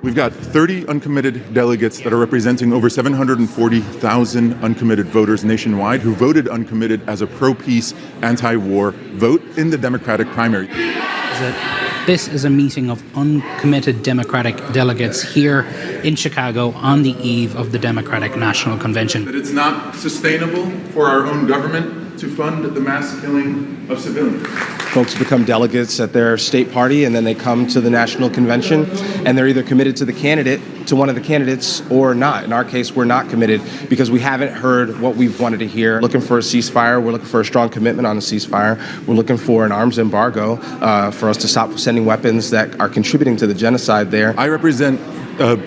We've got 30 uncommitted delegates that are representing over 740,000 uncommitted voters nationwide who voted uncommitted as a pro-peace, anti-war vote in the Democratic primary. This is a meeting of uncommitted Democratic delegates here in Chicago on the eve of the Democratic National Convention. That it's not sustainable for our own government to fund the mass killing of civilians. Folks become delegates at their state party, and then they come to the national convention, and they're either committed to one of the candidates, or not. In our case, we're not committed because we haven't heard what we've wanted to hear. Looking for a ceasefire. We're looking for a strong commitment on the ceasefire. We're looking for an arms embargo for us to stop sending weapons that are contributing to the genocide there. I represent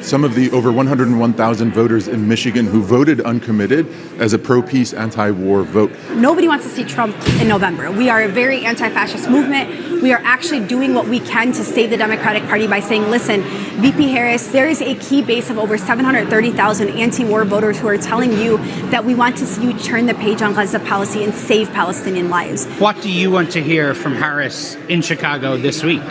some of the over 101,000 voters in Michigan who voted uncommitted as a pro-peace, anti-war vote. Nobody wants to see Trump in November. We are a very anti-fascist movement. We are actually doing what we can to save the Democratic Party by saying, listen, VP Harris, there is a key base of over 730,000 anti-war voters who are telling you that we want to see you turn the page on Gaza policy and save Palestinian lives. What do you want to hear from Harris in Chicago this week?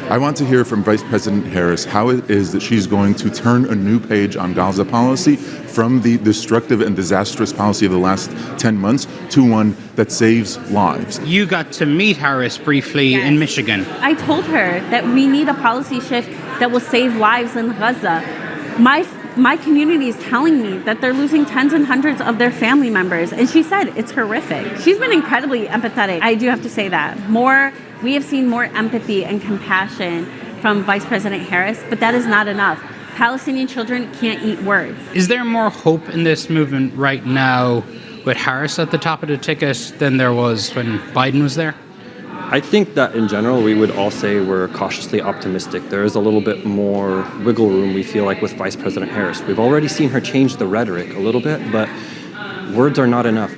I want to hear from Vice President Harris how it is that she's going to turn a new page on Gaza policy from the destructive and disastrous policy of the last 10 months to one that saves lives. You got to meet Harris briefly in Michigan. I told her that we need a policy shift that will save lives in Gaza. My community is telling me that they're losing tens and hundreds of their family members. And she said it's horrific. She's been incredibly empathetic. I do have to say that. We have seen more empathy and compassion from Vice President Harris, but that is not enough. Palestinian children can't eat words. Is there more hope in this movement right now with Harris at the top of the ticket than there was when Biden was there? I think that in general, we would all say we're cautiously optimistic. There is a little bit more wiggle room, we feel like, with Vice President Harris. We've already seen her change the rhetoric a little bit, but words are not enough.